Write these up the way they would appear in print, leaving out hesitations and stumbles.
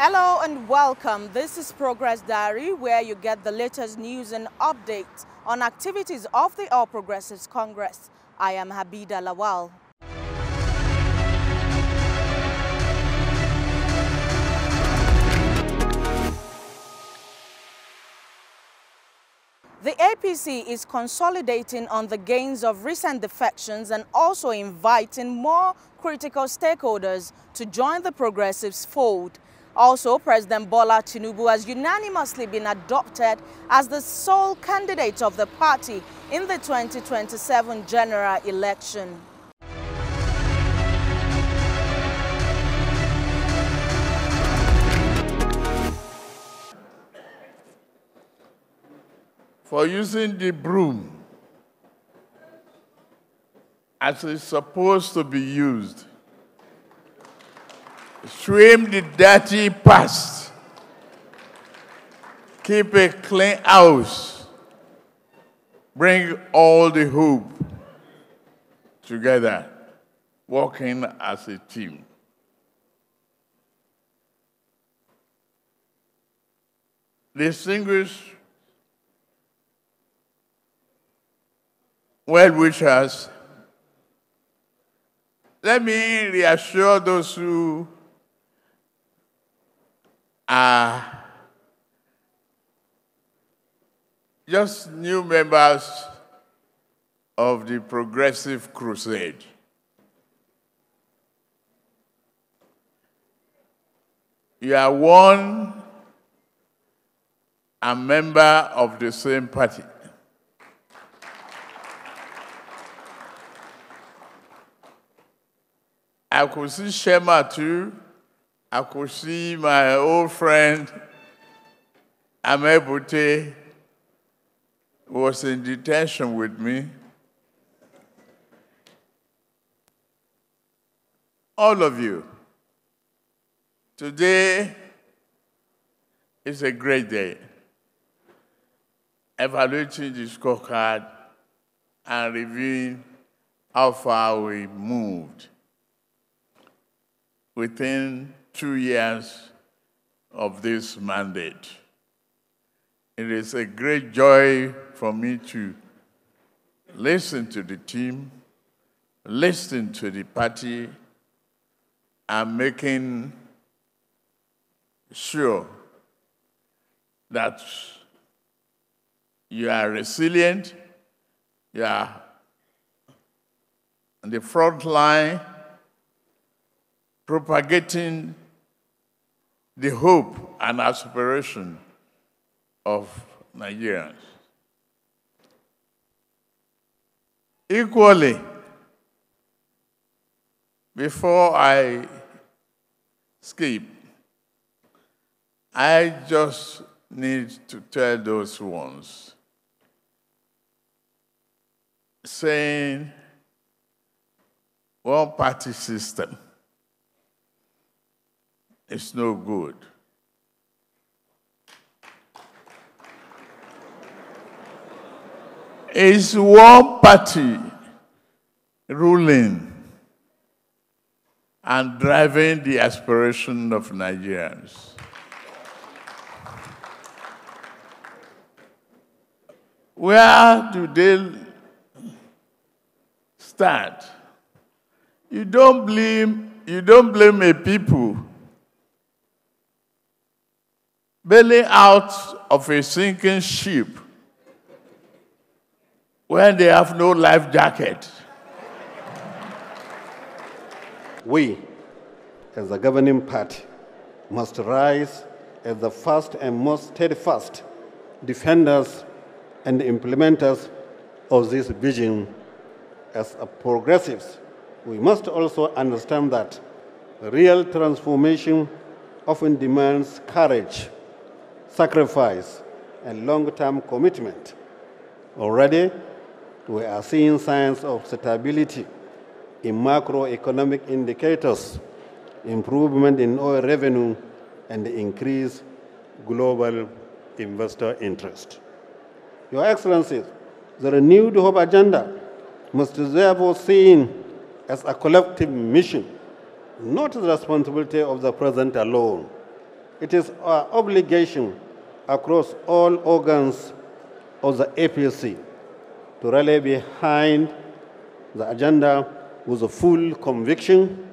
Hello and welcome. This is Progress Diary, where you get the latest news and updates on activities of the All Progressives Congress. I am Habida Lawal. The APC is consolidating on the gains of recent defections and also inviting more critical stakeholders to join the Progressives' fold. Also, President Bola Tinubu has unanimously been adopted as the sole candidate of the party in the 2027 general election. For using the broom as it's supposed to be used. Swim the dirty past. Keep a clean house. Bring all the hope together, working as a team. Distinguished well-wishers, let me reassure those who are just new members of the Progressive Crusade. You are one a member of the same party. I could see Shema too. I could see my old friend, Amebute, who was in detention with me. All of you, today is a great day. Evaluating the scorecard and reviewing how far we moved within 2 years of this mandate. It is a great joy for me to listen to the team, listen to the party, and making sure that you are resilient, you are on the front line, propagating the hope and aspiration of Nigerians. Equally, before I skip, I just need to tell those ones saying one-party system is no good. It's one party ruling and driving the aspiration of Nigerians. Where do they start? You don't blame a people bailing out of a sinking ship when they have no life jacket. We, as the governing party, must rise as the first and most steadfast defenders and implementers of this vision. As a progressives, we must also understand that real transformation often demands courage, sacrifice, and long-term commitment. Already, we are seeing signs of stability in macroeconomic indicators, improvement in oil revenue, and increased global investor interest. Your Excellencies, the renewed hope agenda must therefore be seen as a collective mission, not the responsibility of the President alone. it is our obligation across all organs of the APC to rally behind the agenda with a full conviction,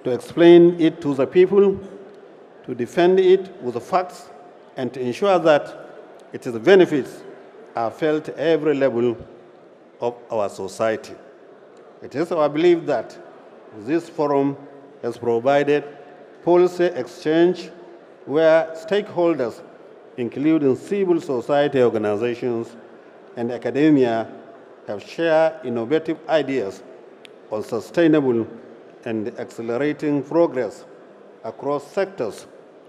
to explain it to the people, to defend it with the facts, and to ensure that its benefits are felt at every level of our society. It is our belief that this forum has provided policy exchange where stakeholders, including civil society organizations and academia, have shared innovative ideas on sustainable and accelerating progress across sectors,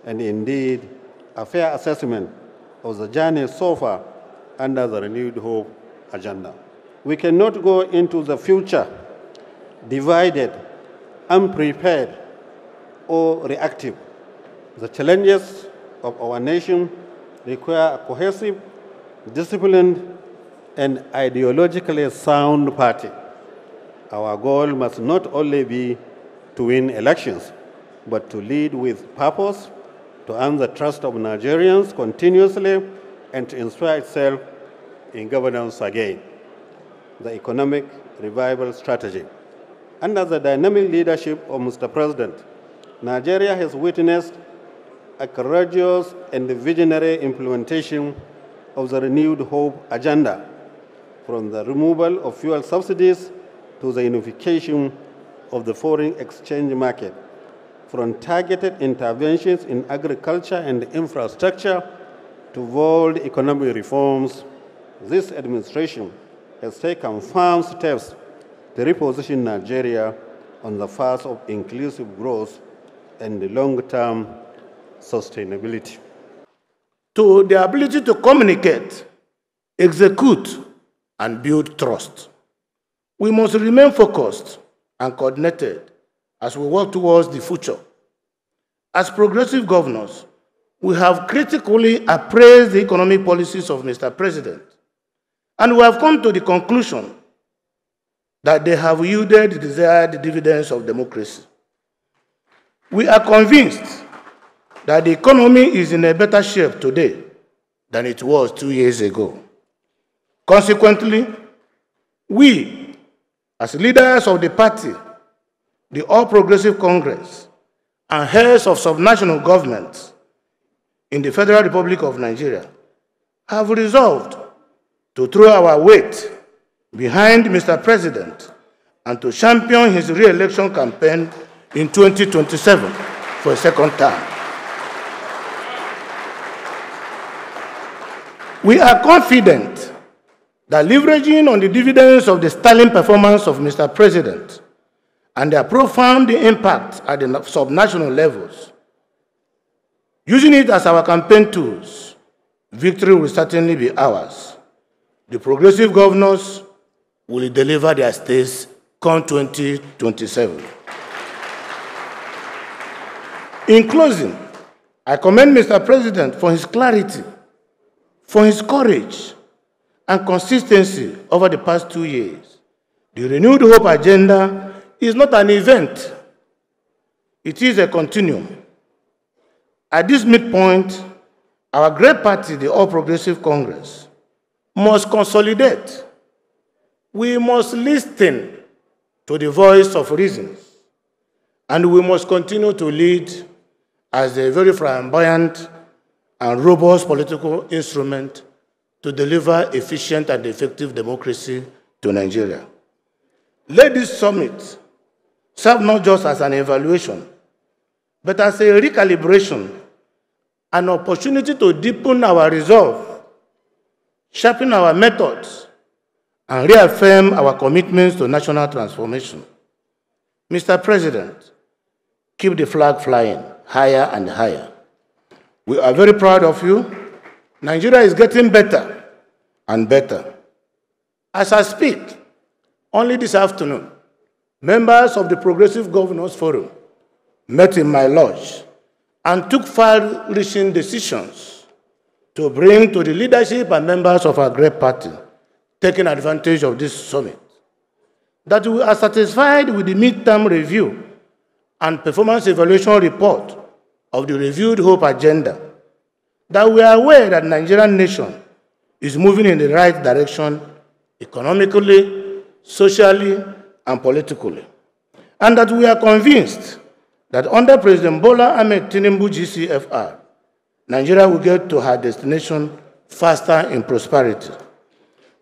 and indeed a fair assessment of the journey so far under the Renewed Hope agenda. We cannot go into the future divided, unprepared, or reactive. The challenges of our nation require a cohesive, disciplined, and ideologically sound party. Our goal must not only be to win elections, but to lead with purpose, to earn the trust of Nigerians continuously, and to inspire itself in governance again. The economic revival strategy. Under the dynamic leadership of Mr. President, Nigeria has witnessed a courageous and visionary implementation of the Renewed Hope agenda, from the removal of fuel subsidies to the unification of the foreign exchange market, from targeted interventions in agriculture and infrastructure to bold economic reforms. This administration has taken firm steps to reposition Nigeria on the path of inclusive growth and long-term sustainability. To the ability to communicate, execute, and build trust, we must remain focused and coordinated as we work towards the future. As progressive governors, we have critically appraised the economic policies of Mr. President, and we have come to the conclusion that they have yielded the desired dividends of democracy. We are convinced that the economy is in a better shape today than it was 2 years ago. Consequently, we, as leaders of the party, the All Progressive Congress, and heads of subnational governments in the Federal Republic of Nigeria, have resolved to throw our weight behind Mr. President and to champion his re-election campaign in 2027 for a second term. We are confident that leveraging on the dividends of the sterling performance of Mr. President and their profound impact at the subnational levels, using it as our campaign tools, victory will certainly be ours. The progressive governors will deliver their states come 2027. In closing, I commend Mr. President for his clarity, for his courage, and consistency over the past 2 years. The Renewed Hope agenda is not an event. It is a continuum. At this midpoint, our great party, the All Progressive Congress, must consolidate. We must listen to the voice of reason, and we must continue to lead as a very flamboyant and robust political instrument to deliver efficient and effective democracy to Nigeria. Let this summit serve not just as an evaluation, but as a recalibration, an opportunity to deepen our resolve, sharpen our methods, and reaffirm our commitments to national transformation. Mr. President, keep the flag flying higher and higher. We are very proud of you. Nigeria is getting better and better. As I speak, only this afternoon, members of the Progressive Governors Forum met in my lodge and took far-reaching decisions to bring to the leadership and members of our great party, taking advantage of this summit, that we are satisfied with the midterm review and performance evaluation report of the reviewed hope agenda, that we are aware that the Nigerian nation is moving in the right direction economically, socially, and politically, and that we are convinced that under President Bola Ahmed Tinubu GCFR, Nigeria will get to her destination faster in prosperity.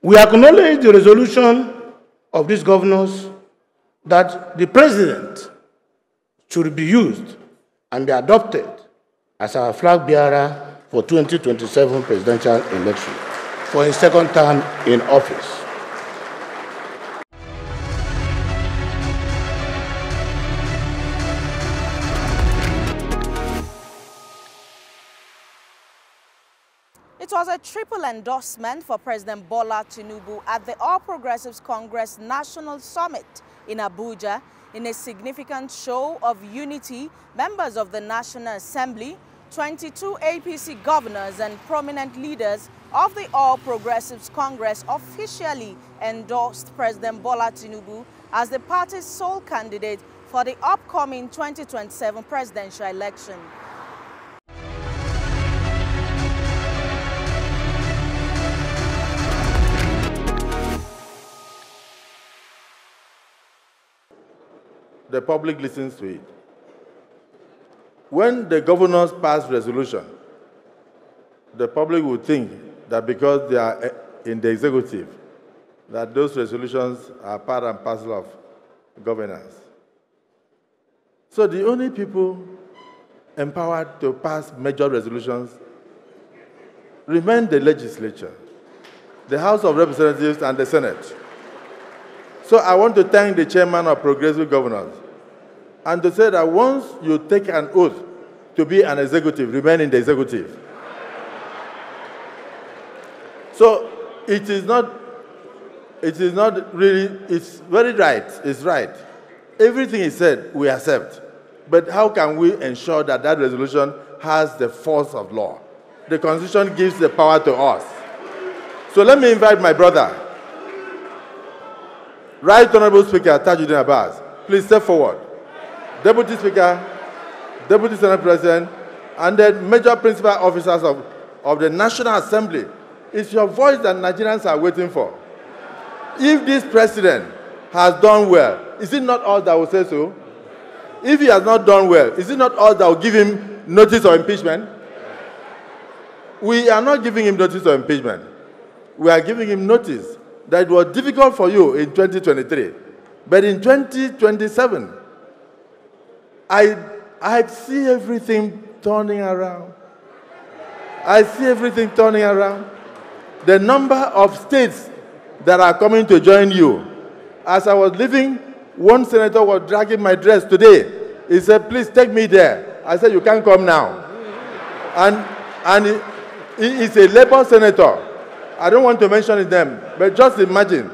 We acknowledge the resolution of these governors that the president should be used and be adopted as our flag bearer for 2027 presidential election for his second term in office. It was a triple endorsement for President Bola Tinubu at the All Progressives Congress National Summit in Abuja. In a significant show of unity, members of the National Assembly, 22 APC governors and prominent leaders of the All Progressives Congress officially endorsed President Bola Tinubu as the party's sole candidate for the upcoming 2027 presidential election. The public listens to it. When the governors pass resolution, the public would think that because they are in the executive, that those resolutions are part and parcel of governance. So the only people empowered to pass major resolutions remain the legislature, the House of Representatives and the Senate. So I want to thank the chairman of Progressive Governors and to say that once you take an oath to be an executive, remain in the executive. So it is not really, it's very right, it's right. Everything is said, we accept. But how can we ensure that that resolution has the force of law? The Constitution gives the power to us. So let me invite my brother, Right Honorable Speaker Tajuddin Abbas, please step forward. Deputy Speaker, Deputy Senate President, and the major principal officers of the National Assembly. It's your voice that Nigerians are waiting for. If this president has done well, is it not all that will say so? If he has not done well, is it not all that will give him notice of impeachment? We are not giving him notice of impeachment. We are giving him notice that it was difficult for you in 2023. But in 2027, I see everything turning around. I see everything turning around. The number of states that are coming to join you. As I was leaving, one senator was dragging my dress today. He said, please take me there. I said, you can't come now. And he is a Labour senator. I don't want to mention his name, but just imagine.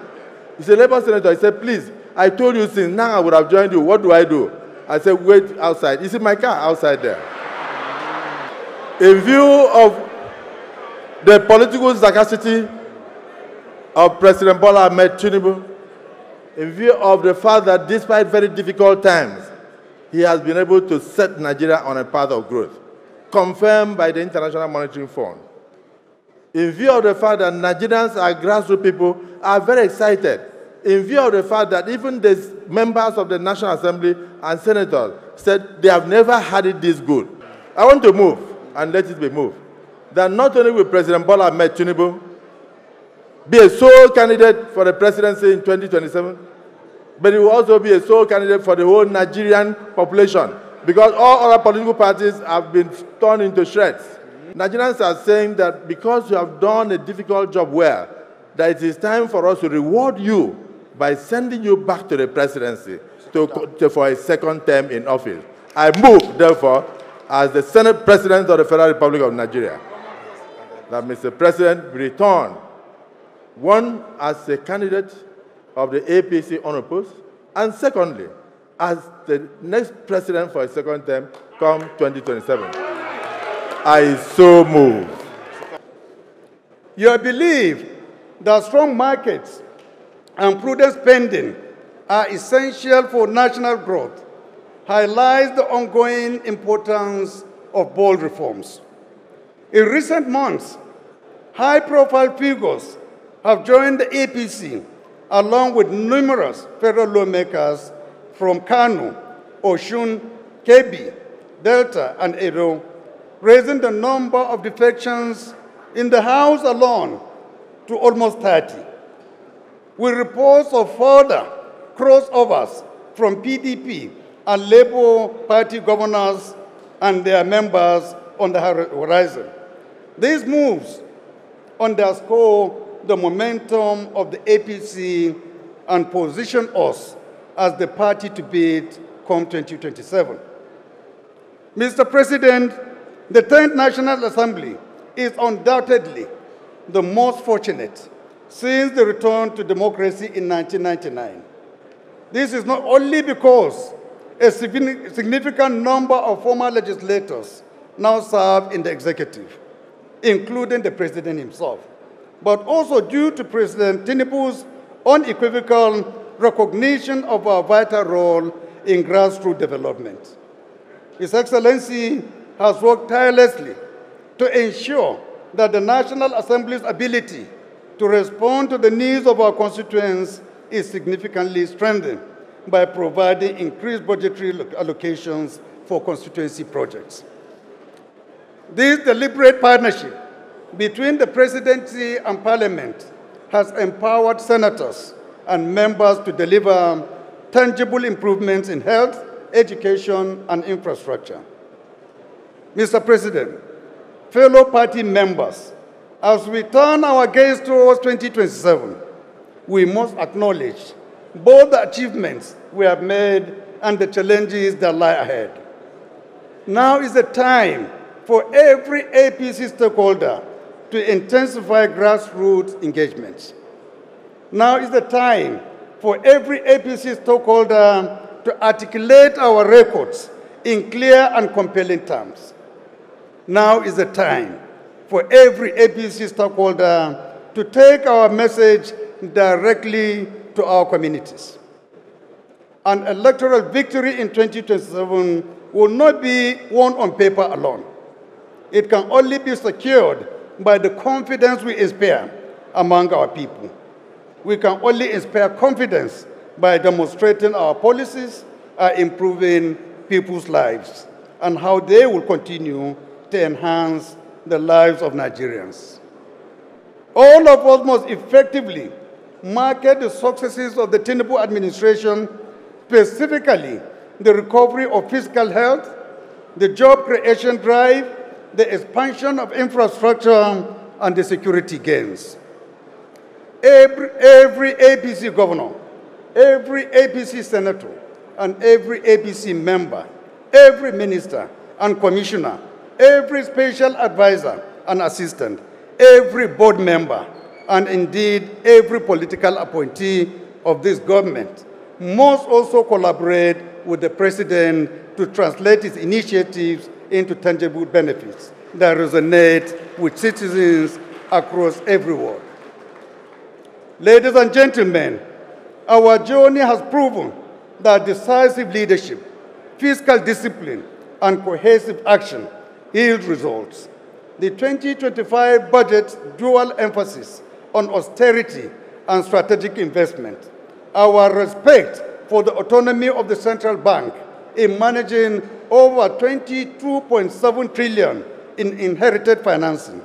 He's a Labour senator. He said, please, I told you since now I would have joined you. What do I do? I said, wait outside. Is it my car? Outside there. In view of the political sagacity of President Bola Ahmed Tinubu, in view of the fact that despite very difficult times, he has been able to set Nigeria on a path of growth, confirmed by the International Monetary Fund. In view of the fact that Nigerians are grassroots people, are very excited. In view of the fact that even the members of the National Assembly and senators said they have never had it this good. I want to move, and let it be moved, that not only will President Bola Ahmed Tinubu be a sole candidate for the presidency in 2027, but he will also be a sole candidate for the whole Nigerian population, because all other political parties have been torn into shreds. Nigerians are saying that because you have done a difficult job well, that it is time for us to reward you by sending you back to the presidency for a second term in office. I move, therefore, as the Senate President of the Federal Republic of Nigeria, that Mr. President return, one, as a candidate of the APC unopposed, and secondly, as the next president for a second term come 2027. I so move. Your belief that strong markets and prudent spending are essential for national growth highlights the ongoing importance of bold reforms. In recent months, high-profile figures have joined the APC, along with numerous federal lawmakers from Kano, Osun, Kebbi, Delta, and Edo, raising the number of defections in the House alone to almost 30. With reports of further crossovers from PDP and Labour Party governors and their members on the horizon. These moves underscore the momentum of the APC and position us as the party to beat come 2027. Mr. President, the 10th National Assembly is undoubtedly the most fortunate since the return to democracy in 1999. This is not only because a significant number of former legislators now serve in the executive, including the president himself, but also due to President Tinubu's unequivocal recognition of our vital role in grassroots development. His Excellency has worked tirelessly to ensure that the National Assembly's ability to respond to the needs of our constituents is significantly strengthened by providing increased budgetary allocations for constituency projects. This deliberate partnership between the Presidency and Parliament has empowered senators and members to deliver tangible improvements in health, education, and infrastructure. Mr. President, fellow party members, as we turn our gaze towards 2027, we must acknowledge both the achievements we have made and the challenges that lie ahead. Now is the time for every APC stakeholder to intensify grassroots engagements. Now is the time for every APC stakeholder to articulate our records in clear and compelling terms. Now is the time for every APC stakeholder to take our message directly to our communities. An electoral victory in 2027 will not be won on paper alone. It can only be secured by the confidence we inspire among our people. We can only inspire confidence by demonstrating our policies are improving people's lives and how they will continue to enhance the lives of Nigerians. All of us must effectively market the successes of the Tinubu administration, specifically the recovery of fiscal health, the job creation drive, the expansion of infrastructure, and the security gains. Every APC governor, every APC senator, and every APC member, every minister and commissioner, every special advisor and assistant, every board member, and indeed every political appointee of this government must also collaborate with the president to translate his initiatives into tangible benefits that resonate with citizens across every world. Ladies and gentlemen, our journey has proven that decisive leadership, fiscal discipline, and cohesive action yield results. The 2025 budget's dual emphasis on austerity and strategic investment, our respect for the autonomy of the central bank in managing over 22.7 trillion in inherited financing,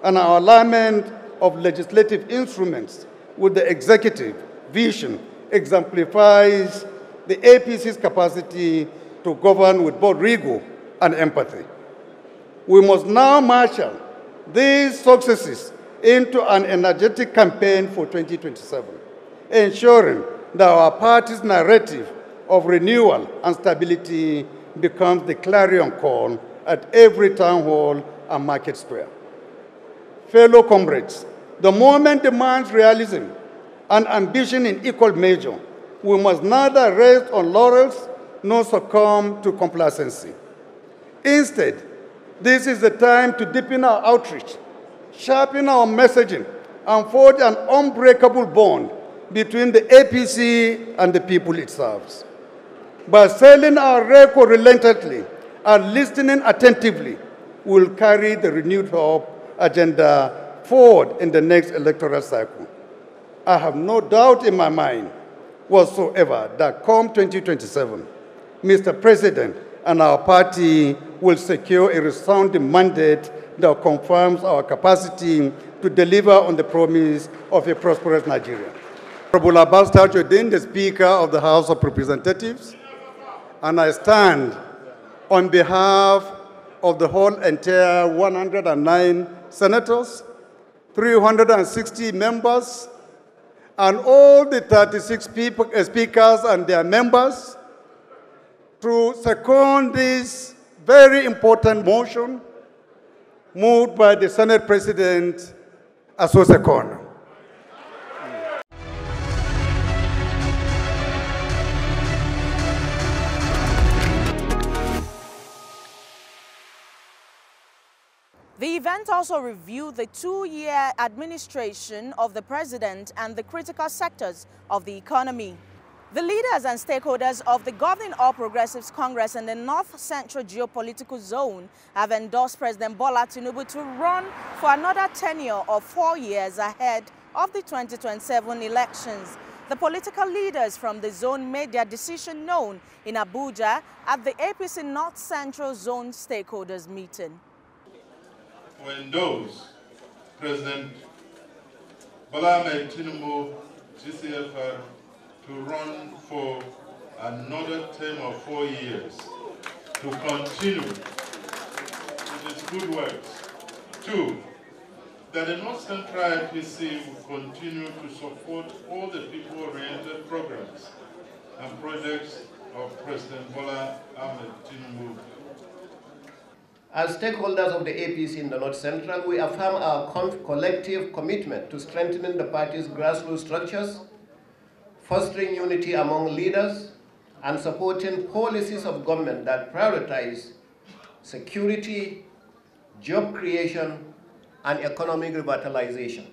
and our alignment of legislative instruments with the executive vision exemplifies the APC's capacity to govern with both rigor and empathy. We must now marshal these successes into an energetic campaign for 2027, ensuring that our party's narrative of renewal and stability becomes the clarion call at every town hall and market square. Fellow comrades, the moment demands realism and ambition in equal measure. We must neither rest on laurels nor succumb to complacency. Instead, this is the time to deepen our outreach, sharpen our messaging, and forge an unbreakable bond between the APC and the people it serves. By selling our record relentlessly are listening attentively, will carry the renewed hope agenda forward in the next electoral cycle. I have no doubt in my mind whatsoever that come 2027, Mr. President and our party will secure a resounding mandate that confirms our capacity to deliver on the promise of a prosperous Nigeria. Honorable Abbas Tajuddin, the Speaker of the House of Representatives, and I stand on behalf of the whole entire 109 senators, 360 members, and all the 36 speakers and their members to second this very important motion moved by the Senate President Aso Sekono. The event also reviewed the two-year administration of the president and the critical sectors of the economy. The leaders and stakeholders of the Governing All Progressives Congress in the North Central Geopolitical Zone have endorsed President Bola Tinubu to run for another tenure of 4 years ahead of the 2027 elections. The political leaders from the zone made their decision known in Abuja at the APC North Central Zone stakeholders meeting. To endorse President Bola Tinubu, GCFR, to run for another term of 4 years, to continue with its good works. 2, that the North Central APC will continue to support all the people-oriented programs and projects of President Bola Tinubu. As stakeholders of the APC in the North Central, we affirm our collective commitment to strengthening the party's grassroots structures, fostering unity among leaders, and supporting policies of government that prioritize security, job creation, and economic revitalization.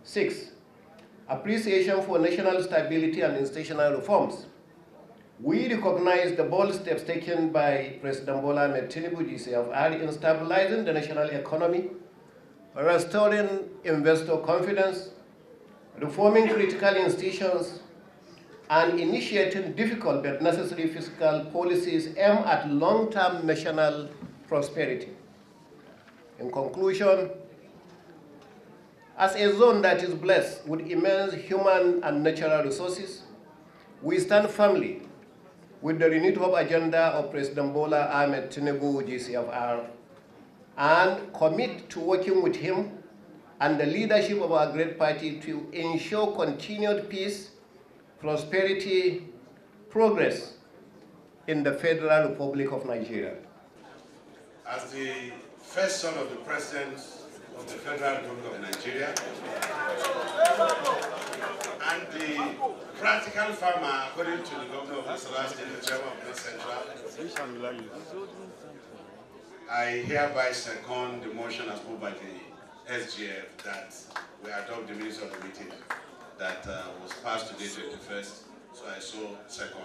6, appreciation for national stability and institutional reforms. We recognize the bold steps taken by President Bola Tinubu GCFR in stabilizing the national economy, restoring investor confidence, reforming critical institutions, and initiating difficult but necessary fiscal policies aimed at long-term national prosperity. In conclusion, as a zone that is blessed with immense human and natural resources, we stand firmly with the renewed hope agenda of President Bola Tinubu GCFR and commit to working with him and the leadership of our great party to ensure continued peace, prosperity, progress in the Federal Republic of Nigeria. As the first son of the President of the Federal Republic of Nigeria, and the practical farmer, according to the governor of Nasarawa State, the chairman of North Central, I hereby second the motion as moved by the SGF that we adopt the minutes of the meeting that was passed today, 21st, so I so second.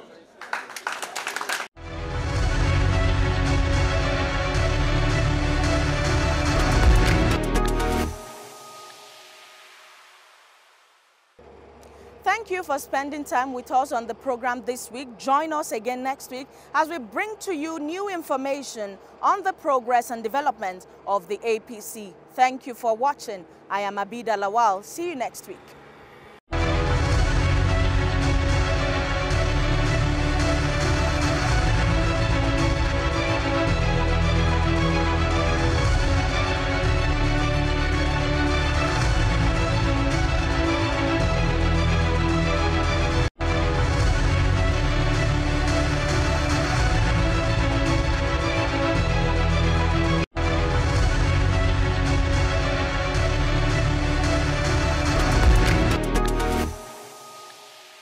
Thank you for spending time with us on the program this week. Join us again next week as we bring to you new information on the progress and development of the APC. Thank you for watching. I am Abida Lawal. See you next week.